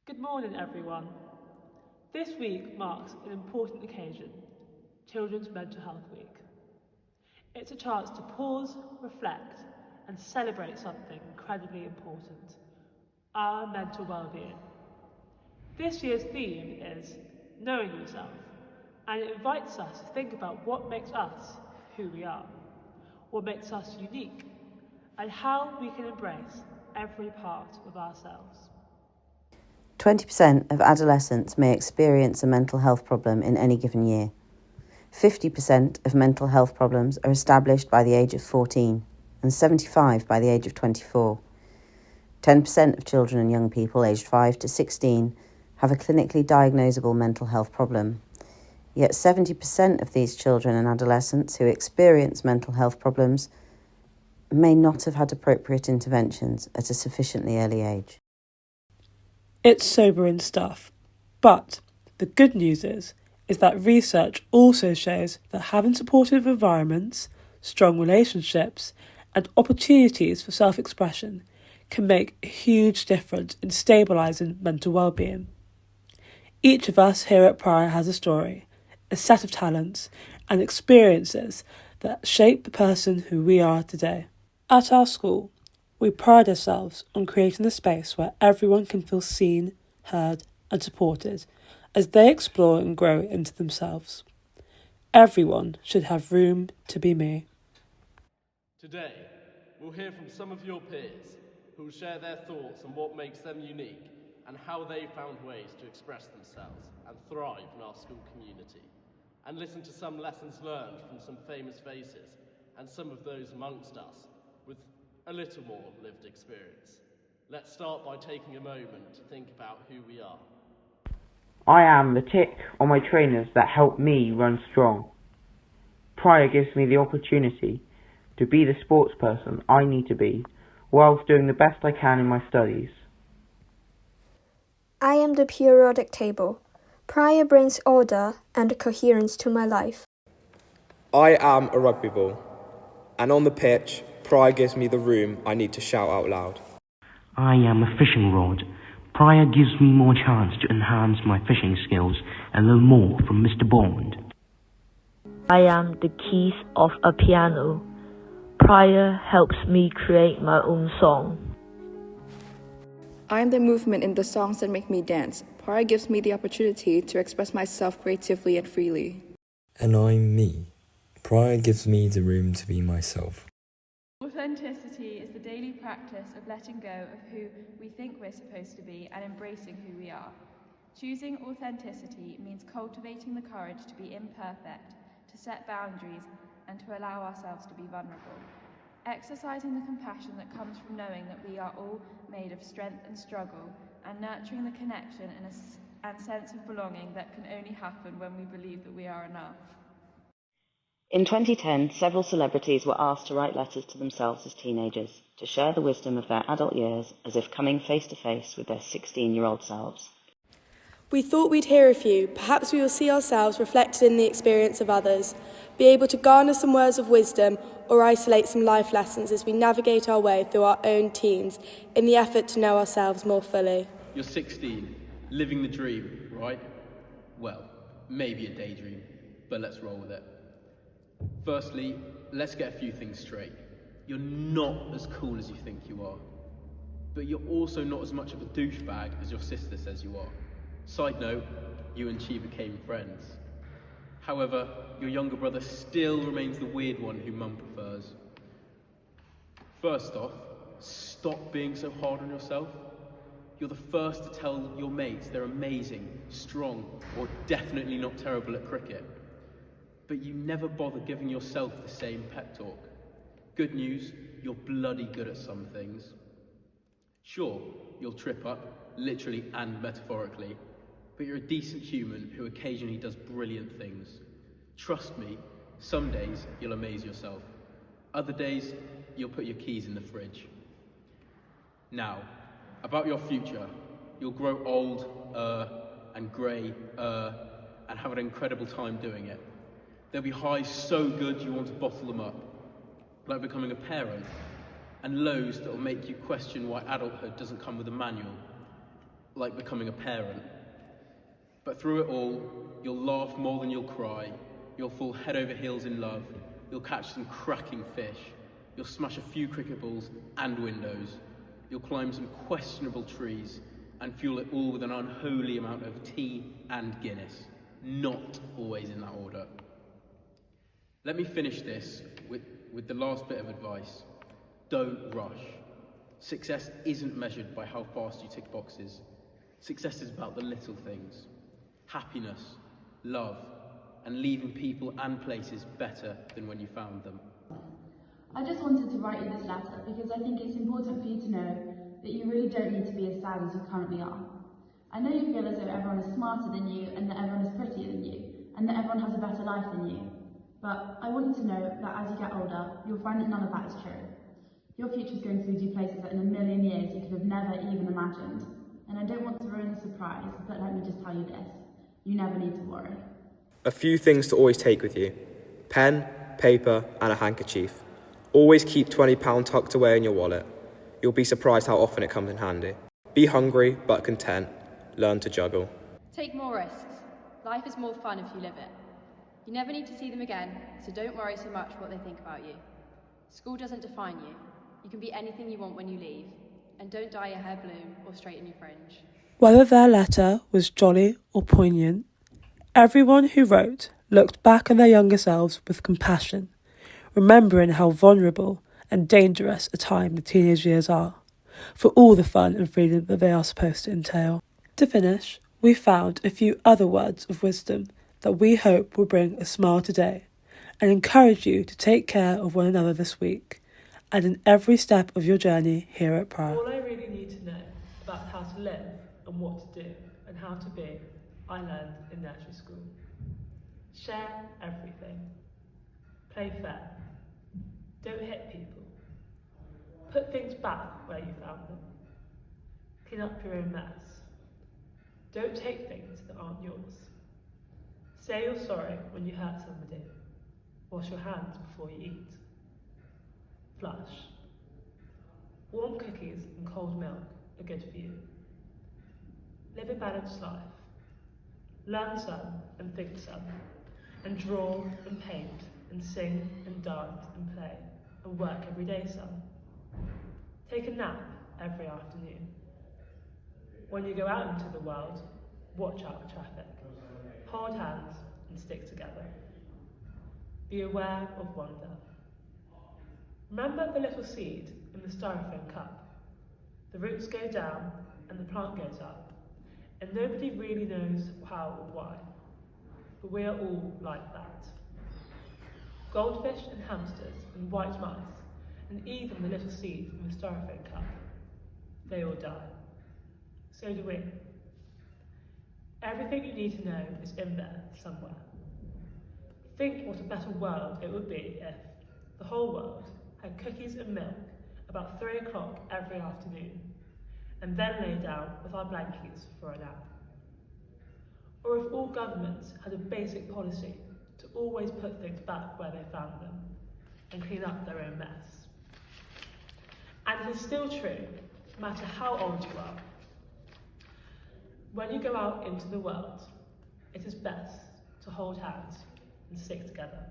Good morning, everyone. This week marks an important occasion, Children's Mental Health Week. It's a chance to pause, reflect, and celebrate something incredibly important, our mental well-being. This year's theme is Knowing Yourself, and it invites us to think about what makes us who we are, what makes us unique, and how we can embrace every part of ourselves. 20% of adolescents may experience a mental health problem in any given year. 50% of mental health problems are established by the age of 14 and 75% by the age of 24. 10% of children and young people aged 5 to 16 have a clinically diagnosable mental health problem. Yet 70% of these children and adolescents who experience mental health problems may not have had appropriate interventions at a sufficiently early age. It's sobering stuff, but the good news is that research also shows that having supportive environments, strong relationships, and opportunities for self-expression can make a huge difference in stabilising mental well-being. Each of us here at Prior has a story, a set of talents and experiences that shape the person who we are today. At our school, we pride ourselves on creating a space where everyone can feel seen, heard and supported as they explore and grow into themselves. Everyone should have room to be me. Today, we'll hear from some of your peers who will share their thoughts on what makes them unique and how they found ways to express themselves and thrive in our school community, and listen to some lessons learned from some famous faces and some of those amongst us with a little more lived experience. Let's start by taking a moment to think about who we are. I am the tick on my trainers that help me run strong. Prior gives me the opportunity to be the sports person I need to be whilst doing the best I can in my studies. I am the periodic table. Prior brings order and coherence to my life. I am a rugby ball, and on the pitch, Prior gives me the room I need to shout out loud. I am a fishing rod. Prior gives me more chance to enhance my fishing skills and learn more from Mr. Bond. I am the keys of a piano. Prior helps me create my own song. I am the movement in the songs that make me dance. Prior gives me the opportunity to express myself creatively and freely. And I'm me. Prior gives me the room to be myself. Authenticity is the daily practice of letting go of who we think we're supposed to be and embracing who we are. Choosing authenticity means cultivating the courage to be imperfect, to set boundaries, and to allow ourselves to be vulnerable. Exercising the compassion that comes from knowing that we are all made of strength and struggle, and nurturing the connection and sense of belonging that can only happen when we believe that we are enough. In 2010, several celebrities were asked to write letters to themselves as teenagers to share the wisdom of their adult years as if coming face to face with their 16-year-old selves. We thought we'd hear a few. Perhaps we will see ourselves reflected in the experience of others, be able to garner some words of wisdom or isolate some life lessons as we navigate our way through our own teens in the effort to know ourselves more fully. You're 16, living the dream, right? Well, maybe a daydream, but let's roll with it. Firstly, let's get a few things straight. You're not as cool as you think you are, but you're also not as much of a douchebag as your sister says you are. Side note, you and she became friends. However, your younger brother still remains the weird one who mum prefers. First off, stop being so hard on yourself. You're the first to tell your mates they're amazing, strong, or definitely not terrible at cricket. But you never bother giving yourself the same pep talk. Good news, you're bloody good at some things. Sure, you'll trip up, literally and metaphorically, but you're a decent human who occasionally does brilliant things. Trust me, some days you'll amaze yourself. Other days, you'll put your keys in the fridge. Now, about your future, you'll grow old, and grey, and have an incredible time doing it. There'll be highs so good you want to bottle them up, like becoming a parent, and lows that'll make you question why adulthood doesn't come with a manual, like becoming a parent. But through it all, you'll laugh more than you'll cry, you'll fall head over heels in love, you'll catch some cracking fish, you'll smash a few cricket balls and windows, you'll climb some questionable trees, and fuel it all with an unholy amount of tea and Guinness. Not always in that order. Let me finish this with the last bit of advice. Don't rush. Success isn't measured by how fast you tick boxes. Success is about the little things. Happiness, love, and leaving people and places better than when you found them. I just wanted to write you this letter because I think it's important for you to know that you really don't need to be as sad as you currently are. I know you feel as though everyone is smarter than you and that everyone is prettier than you and that everyone has a better life than you. But I want you to know that as you get older, you'll find that none of that is true. Your future is going to lead you places that in a million years you could have never even imagined. And I don't want to ruin the surprise, but let me just tell you this. You never need to worry. A few things to always take with you. Pen, paper, and a handkerchief. Always keep £20 tucked away in your wallet. You'll be surprised how often it comes in handy. Be hungry, but content. Learn to juggle. Take more risks. Life is more fun if you live it. You never need to see them again, so don't worry so much what they think about you. School doesn't define you. You can be anything you want when you leave. And don't dye your hair blue or straighten your fringe. Whether their letter was jolly or poignant, everyone who wrote looked back on their younger selves with compassion, remembering how vulnerable and dangerous a time the teenage years are, for all the fun and freedom that they are supposed to entail. To finish, we found a few other words of wisdom that we hope will bring a smile today and encourage you to take care of one another this week and in every step of your journey here at Prior. All I really need to know about how to live and what to do and how to be, I learned in nursery school. Share everything. Play fair. Don't hit people. Put things back where you found them. Clean up your own mess. Don't take things that aren't yours. Say you're sorry when you hurt somebody. Wash your hands before you eat. Flush. Warm cookies and cold milk are good for you. Live a balanced life. Learn some and think some. And draw and paint and sing and dance and play and work every day some. Take a nap every afternoon. When you go out into the world, watch out for traffic. Hold hands and stick together. Be aware of wonder. Remember the little seed in the styrofoam cup. The roots go down and the plant goes up, and nobody really knows how or why, but we are all like that. Goldfish and hamsters and white mice, and even the little seed in the styrofoam cup, they all die. So do we. Everything you need to know is in there somewhere. Think what a better world it would be if the whole world had cookies and milk about 3 o'clock every afternoon, and then lay down with our blankies for a nap. Or if all governments had a basic policy to always put things back where they found them and clean up their own mess. And it is still true, no matter how old you are. When you go out into the world, it is best to hold hands and stick together.